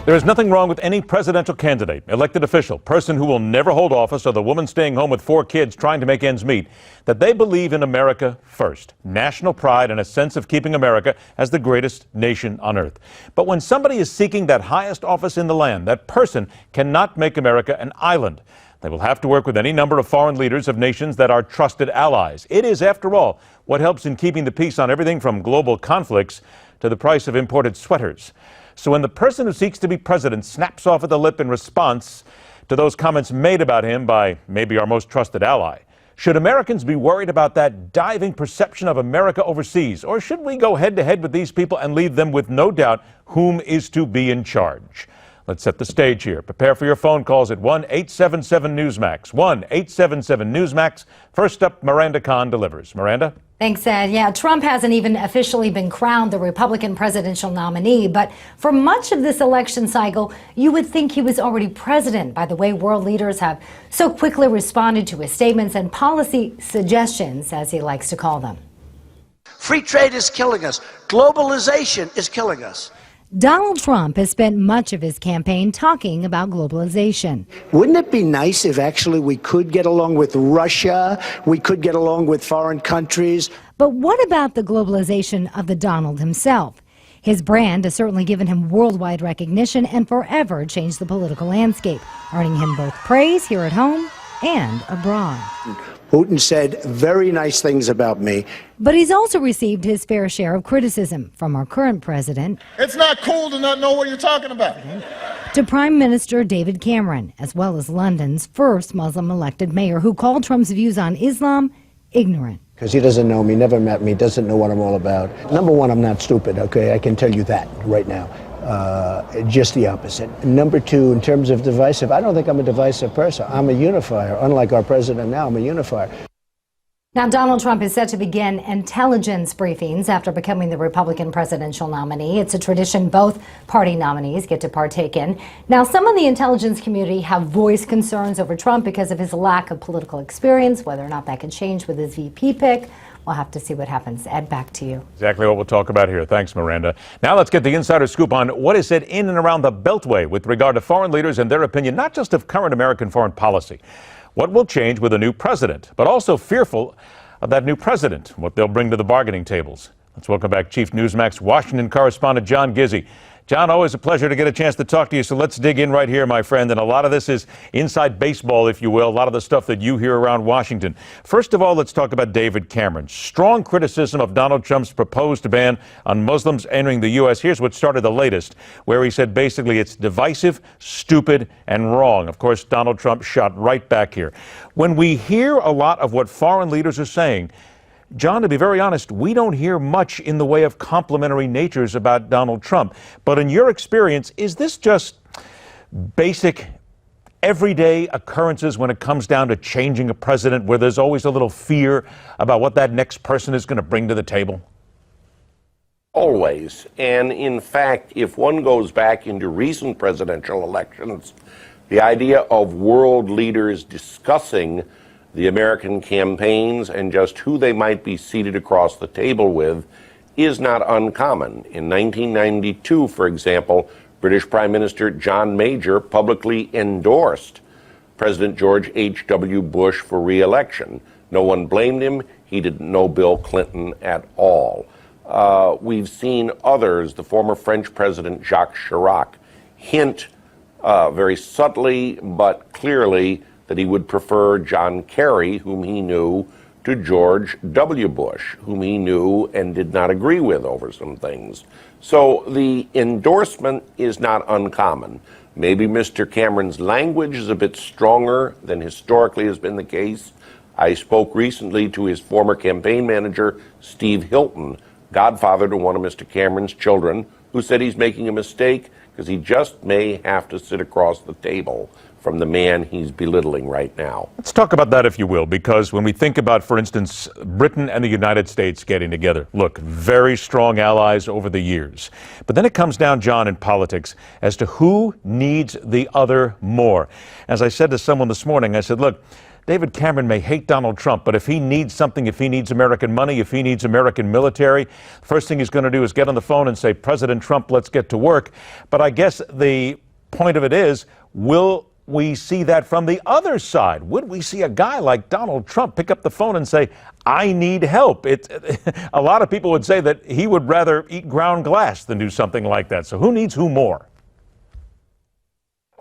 There is nothing wrong with any presidential candidate, elected official, person who will never hold office, or the woman staying home with 4 kids trying to make ends meet, that they believe in America first, national pride and a sense of keeping America as the greatest nation on earth. But when somebody is seeking that highest office in the land, that person cannot make America an island. They will have to work with any number of foreign leaders of nations that are trusted allies. It is, after all, what helps in keeping the peace on everything from global conflicts to the price of imported sweaters. So when the person who seeks to be president snaps off at the lip in response to those comments made about him by maybe our most trusted ally, should Americans be worried about that diving perception of America overseas? Or should we go head to head with these people and leave them with no doubt whom is to be in charge? Let's set the stage here. Prepare for your phone calls at 1-877-Newsmax. 1-877-Newsmax. First up, Miranda Kahn delivers. Miranda? Thanks, Ed. Yeah, Trump hasn't even officially been crowned the Republican presidential nominee, but for much of this election cycle, you would think he was already president by the way world leaders have so quickly responded to his statements and policy suggestions, as he likes to call them. Free trade is killing us. Globalization is killing us. Donald Trump has spent much of his campaign talking about globalization. Wouldn't it be nice if actually we could get along with Russia, we could get along with foreign countries? But what about the globalization of the Donald himself? His brand has certainly given him worldwide recognition and forever changed the political landscape, earning him both praise here at home and abroad. Putin said very nice things about me. But he's also received his fair share of criticism from our current president. It's not cool to not know what you're talking about. To Prime Minister David Cameron, as well as London's first Muslim-elected mayor, who called Trump's views on Islam ignorant. Because he doesn't know me, never met me, doesn't know what I'm all about. Number one, I'm not stupid, okay? I can tell you that right now. Just the opposite. Number two, in terms of divisive, I don't think I'm a divisive person. I'm a unifier. Unlike our president now, I'm a unifier. Now, Donald Trump is set to begin intelligence briefings after becoming the Republican presidential nominee. It's a tradition both party nominees get to partake in. Now, some in the intelligence community have voiced concerns over Trump because of his lack of political experience, whether or not that could change with his VP pick. We'll have to see what happens. Ed, back to you. Exactly what we'll talk about here. Thanks, Miranda. Now let's get the insider scoop on what is said in and around the Beltway with regard to foreign leaders and their opinion, not just of current American foreign policy. What will change with a new president, but also fearful of that new president, what they'll bring to the bargaining tables. Let's welcome back Chief Newsmax Washington correspondent John Gizzi. John, always a pleasure to get a chance to talk to you, so let's dig in right here, my friend. And a lot of this is inside baseball, if you will, a lot of the stuff that you hear around Washington. First of all, let's talk about David Cameron. Strong criticism of Donald Trump's proposed ban on Muslims entering the U.S. Here's what started the latest, where he said basically it's divisive, stupid, and wrong. Of course, Donald Trump shot right back here. When we hear a lot of what foreign leaders are saying, John, to be very honest, we don't hear much in the way of complimentary natures about Donald Trump. But in your experience, is this just basic, everyday occurrences when it comes down to changing a president, where there's always a little fear about what that next person is going to bring to the table? Always. And in fact, if one goes back into recent presidential elections, the idea of world leaders discussing the American campaigns and just who they might be seated across the table with is not uncommon. In 1992, for example, British Prime Minister John Major publicly endorsed President George H.W. Bush for re-election. No one blamed him. He didn't know Bill Clinton at all. We've seen others, the former French President Jacques Chirac, hint very subtly but clearly that he would prefer John Kerry, whom he knew, to George W. Bush, whom he knew and did not agree with over some things. So the endorsement is not uncommon. Maybe Mr. Cameron's language is a bit stronger than historically has been the case. I spoke recently to his former campaign manager, Steve Hilton, godfather to one of Mr. Cameron's children, who said he's making a mistake because he just may have to sit across the table from the man he's belittling right now. Let's talk about that, if you will, because when we think about, for instance, Britain and the United States getting together, look, very strong allies over the years. But then it comes down, John, in politics as to who needs the other more. As I said to someone this morning, I said, look, David Cameron may hate Donald Trump, but if he needs something, if he needs American money, if he needs American military, first thing he's going to do is get on the phone and say, President Trump, let's get to work. But I guess the point of it is, will we see that from the other side? Would we see a guy like Donald Trump pick up the phone and say, I need help? A lot of people would say that he would rather eat ground glass than do something like that. So who needs who more?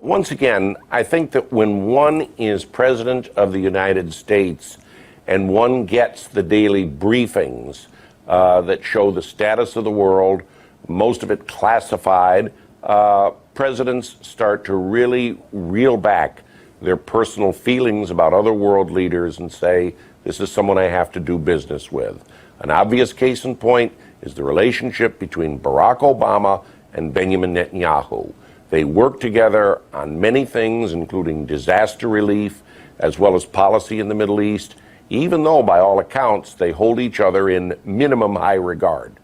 Once again, I think that when one is president of the United States and one gets the daily briefings that show the status of the world, most of it classified, presidents start to really reel back their personal feelings about other world leaders and say, this is someone I have to do business with. An obvious case in point is the relationship between Barack Obama and Benjamin Netanyahu. They work together on many things, including disaster relief, as well as policy in the Middle East, even though, by all accounts, they hold each other in minimum high regard.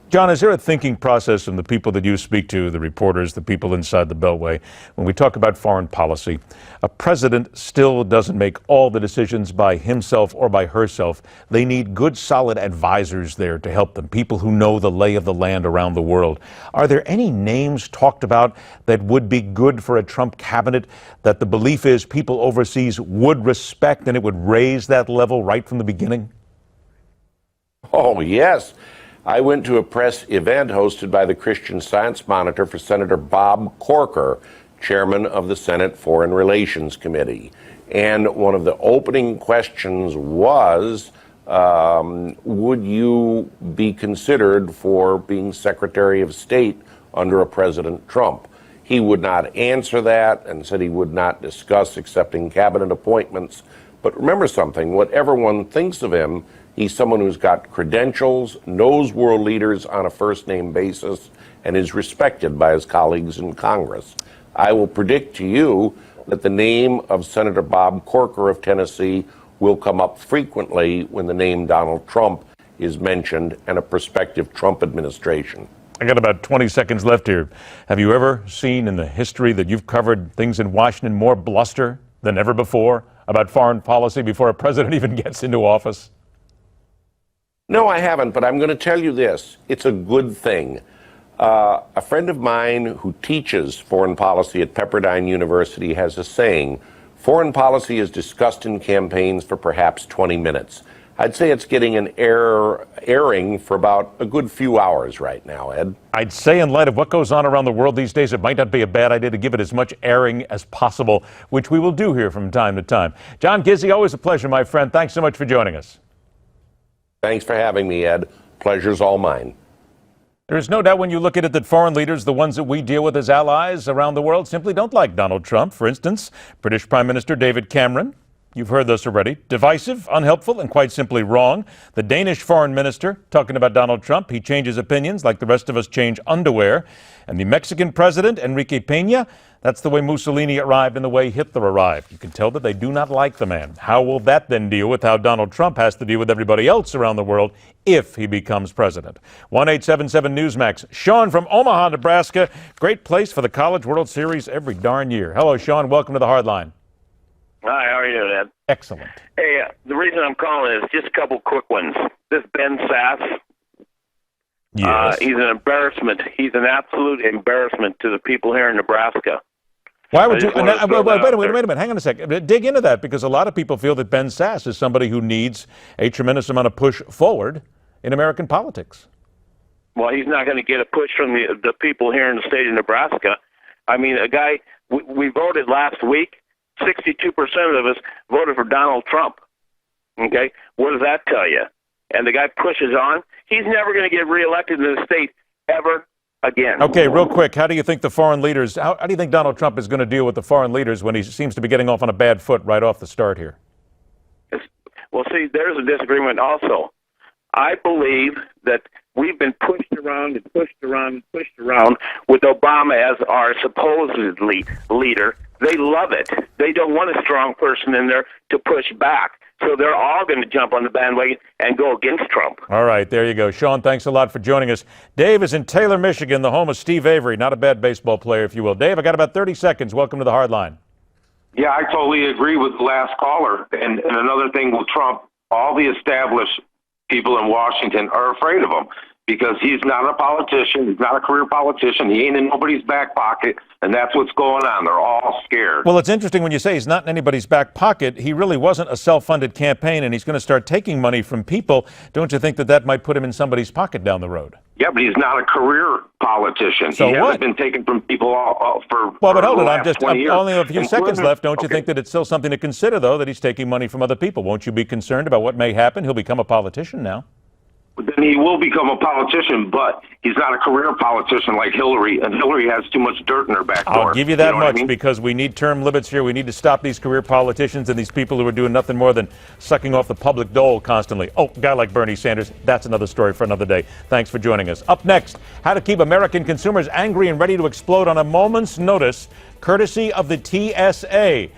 John, is there a thinking process from the people that you speak to, the reporters, the people inside the Beltway, when we talk about foreign policy? A president still doesn't make all the decisions by himself or by herself. They need good, solid advisors there to help them, people who know the lay of the land around the world. Are there any names talked about that would be good for a Trump cabinet, that the belief is people overseas would respect and it would raise that level right from the beginning? Oh, yes. I went to a press event hosted by the Christian Science Monitor for Senator Bob Corker, chairman of the Senate Foreign Relations Committee. And one of the opening questions was, would you be considered for being Secretary of State under a President Trump? He would not answer that and said he would not discuss accepting cabinet appointments. But remember something, whatever one thinks of him, he's someone who's got credentials, knows world leaders on a first-name basis, and is respected by his colleagues in Congress. I will predict to you that the name of Senator Bob Corker of Tennessee will come up frequently when the name Donald Trump is mentioned and a prospective Trump administration. I got about 20 seconds left here. Have you ever seen in the history that you've covered things in Washington more bluster than ever before about foreign policy before a president even gets into office? No, I haven't, but I'm going to tell you this. It's a good thing. A friend of mine who teaches foreign policy at Pepperdine University has a saying, foreign policy is discussed in campaigns for perhaps 20 minutes. I'd say it's getting an airing for about a good few hours right now, Ed. I'd say in light of what goes on around the world these days, it might not be a bad idea to give it as much airing as possible, which we will do here from time to time. John Gizzi, always a pleasure, my friend. Thanks so much for joining us. Thanks for having me, Ed. Pleasure's all mine. There is no doubt when you look at it that foreign leaders, the ones that we deal with as allies around the world, simply don't like Donald Trump. For instance, British Prime Minister David Cameron. You've heard this already. Divisive, unhelpful, and quite simply wrong. The Danish foreign minister talking about Donald Trump. He changes opinions like the rest of us change underwear. And the Mexican president, Enrique Peña, that's the way Mussolini arrived and the way Hitler arrived. You can tell that they do not like the man. How will that then deal with how Donald Trump has to deal with everybody else around the world if he becomes president? 1-877-Newsmax. Sean from Omaha, Nebraska. Great place for the College World Series every darn year. Hello, Sean. Welcome to the Hardline. Hi, how are you doing, Ed? Excellent. Hey, the reason I'm calling is just a couple quick ones. This Ben Sass, Yes. he's an embarrassment. He's an absolute embarrassment to the people here in Nebraska. Why would you? just wanted to throw that out Wait a there. minute. Hang on a second. Dig into that, because a lot of people feel that Ben Sass is somebody who needs a tremendous amount of push forward in American politics. Well, he's not going to get a push from the people here in the state of Nebraska. I mean, a guy, we voted last week. 62% of us voted for Donald Trump. Okay? What does that tell you? And the guy pushes on. He's never going to get reelected in the state ever again. Okay, real quick. How do you think the foreign leaders, how do you think Donald Trump is going to deal with the foreign leaders when he seems to be getting off on a bad foot right off the start here? Well, see, there's a disagreement also. I believe that we've been pushed around and pushed around and pushed around with Obama as our supposedly leader. They love it. They don't want a strong person in there to push back. So they're all going to jump on the bandwagon and go against Trump. All right, there you go. Sean, thanks a lot for joining us. Dave is in Taylor, Michigan, the home of Steve Avery, not a bad baseball player, if you will. Dave, I got about 30 seconds. Welcome to the Hardline. Yeah, I totally agree with the last caller. And another thing with Trump, all the established people in Washington are afraid of him because he's not a politician. He's not a career politician. He ain't in nobody's back pocket. And that's what's going on. They're all scared. Well, it's interesting when you say he's not in anybody's back pocket. He really wasn't a self-funded campaign, and he's going to start taking money from people. Don't you think that that might put him in somebody's pocket down the road? Yeah, but he's not a career politician. So he what? hasn't been taken from people for Well, but hold the it. last 20 years. Only a few seconds Clinton- left. Don't you okay. think that it's still something to consider, though, that he's taking money from other people? Won't you be concerned about what may happen? He'll become a politician now. Then he will become a politician, but he's not a career politician like Hillary, and Hillary has too much dirt in her back door. I'll give you that know what I much mean? because we need term limits here. We need to stop these career politicians and these people who are doing nothing more than sucking off the public dole constantly. Oh, a guy like Bernie Sanders, that's another story for another day. Thanks for joining us. Up next, how to keep American consumers angry and ready to explode on a moment's notice, courtesy of the TSA.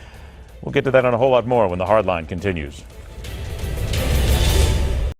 We'll get to that and a whole lot more when the Hardline continues.